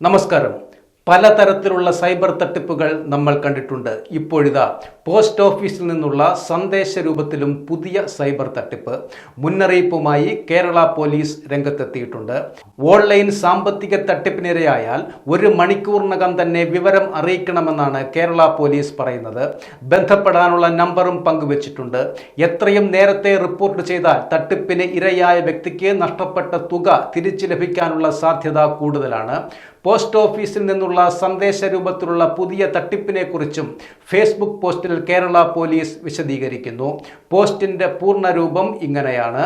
നമസ്കാരം. പലതരത്തിലുള്ള സൈബർ തട്ടിപ്പുകൾ നമ്മൾ കണ്ടിട്ടുണ്ട്. ഇപ്പോഴിതാ പോസ്റ്റ് ഓഫീസിൽ നിന്നുള്ള സന്ദേശ രൂപത്തിലും പുതിയ സൈബർ തട്ടിപ്പ്. മുന്നറിയിപ്പുമായി കേരള പോലീസ് രംഗത്തെത്തിയിട്ടുണ്ട്. ഓൺലൈൻ സാമ്പത്തിക തട്ടിപ്പിനിരയായാൽ 1 മണിക്കൂറിനകം തന്നെ വിവരം അറിയിക്കണമെന്നാണ് കേരള പോലീസ് പറയുന്നത്. ബന്ധപ്പെടാനുള്ള നമ്പറും പങ്കുവച്ചിട്ടുണ്ട്. എത്രയും നേരത്തെ റിപ്പോർട്ട് ചെയ്താൽ തട്ടിപ്പിന് ഇരയായ വ്യക്തിക്ക് നഷ്ടപ്പെട്ട തുക തിരിച്ചു ലഭിക്കാനുള്ള സാധ്യത കൂടുതലാണ്. പോസ്റ്റ് ഓഫീസിൽ നിന്നുള്ള സന്ദേശ രൂപത്തിലുള്ള പുതിയ തട്ടിപ്പിനെ കുറിച്ചും ഫേസ്ബുക്ക് പോസ്റ്റിൽ കേരള പോലീസ് വിശദീകരിക്കുന്നു. പോസ്റ്റിന്റെ പൂർണ്ണരൂപം ഇങ്ങനെയാണ്: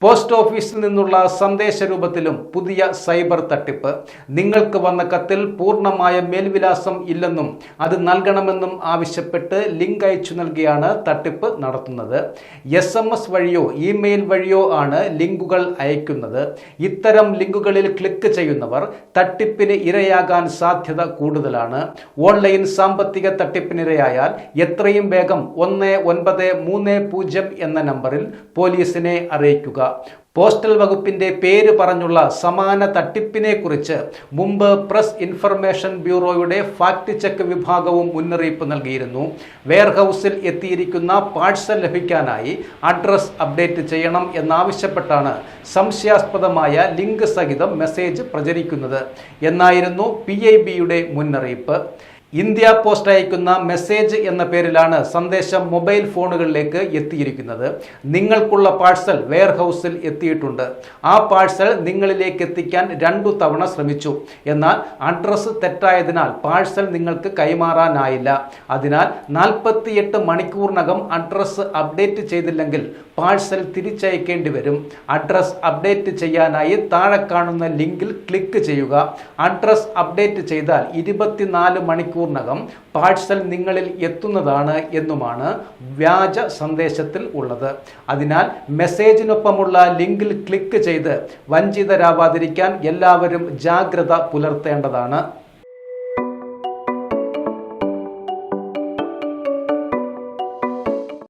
പോസ്റ്റ് ഓഫീസിൽ നിന്നുള്ള സന്ദേശ രൂപത്തിലും പുതിയ സൈബർ തട്ടിപ്പ്. നിങ്ങൾക്ക് വന്ന കത്തിൽ പൂർണ്ണമായ മേൽവിലാസം ഇല്ലെന്നും അത് നൽകണമെന്നും ആവശ്യപ്പെട്ട് ലിങ്ക് അയച്ചു നൽകിയാണ് തട്ടിപ്പ് നടത്തുന്നത്. SMS വഴിയോ ഇമെയിൽ വഴിയോ ആണ് ലിങ്കുകൾ അയക്കുന്നത്. ഇത്തരം ലിങ്കുകളിൽ ക്ലിക്ക് ചെയ്യുന്നവർ തട്ടിപ്പിന് ഇരയാകാൻ സാധ്യത കൂടുതലാണ്. ഓൺലൈൻ സാമ്പത്തിക തട്ടിപ്പിനിരയായാൽ എത്രയും വേഗം 1930 എന്ന നമ്പറിൽ പോലീസിനെ അറിയിക്കുക. പോസ്റ്റൽ വകുപ്പിന്റെ പേര് പറഞ്ഞുള്ള സമാന തട്ടിപ്പിനെ കുറിച്ച് മുമ്പ് പ്രസ് ഇൻഫർമേഷൻ ബ്യൂറോയുടെ ഫാക്ട് ചെക്ക് വിഭാഗവും മുന്നറിയിപ്പ് നൽകിയിരുന്നു. വെയർഹൌസിൽ എത്തിയിരിക്കുന്ന പാഴ്സൽ ലഭിക്കാനായി അഡ്രസ് അപ്ഡേറ്റ് ചെയ്യണം എന്നാവശ്യപ്പെട്ടാണ് സംശയാസ്പദമായ ലിങ്ക് സഹിതം മെസ്സേജ് പ്രചരിക്കുന്നത് എന്നായിരുന്നു PIBയുടെ മുന്നറിയിപ്പ്. ഇന്ത്യ പോസ്റ്റ് അയക്കുന്ന മെസ്സേജ് എന്ന പേരിലാണ് സന്ദേശം മൊബൈൽ ഫോണുകളിലേക്ക് എത്തിയിരിക്കുന്നത്. നിങ്ങൾക്കുള്ള പാഴ്സൽ വെയർഹൌസിൽ എത്തിയിട്ടുണ്ട്. ആ പാഴ്സൽ നിങ്ങളിലേക്ക് എത്തിക്കാൻ 2 തവണ ശ്രമിച്ചു. എന്നാൽ അഡ്രസ്സ് തെറ്റായതിനാൽ പാഴ്സൽ നിങ്ങൾക്ക് കൈമാറാനായില്ല. അതിനാൽ 48 മണിക്കൂറിനകം അഡ്രസ്സ് അപ്ഡേറ്റ് ചെയ്തില്ലെങ്കിൽ പാഴ്സൽ തിരിച്ചയക്കേണ്ടി വരും. അഡ്രസ് അപ്ഡേറ്റ് ചെയ്യാനായി താഴെ കാണുന്ന ലിങ്കിൽ ക്ലിക്ക് ചെയ്യുക. അഡ്രസ് അപ്ഡേറ്റ് ചെയ്താൽ 24 മണിക്കൂറിനകം പാഴ്സൽ നിങ്ങളിൽ എത്തുന്നതാണ് എന്നുമാണ് വ്യാജ സന്ദേശത്തിൽ ഉള്ളത്. അതിനാൽ മെസ്സേജിനൊപ്പമുള്ള ലിങ്കിൽ ക്ലിക്ക് ചെയ്ത് വഞ്ചിതരാവാതിരിക്കാൻ എല്ലാവരും ജാഗ്രത പുലർത്തേണ്ടതാണ്.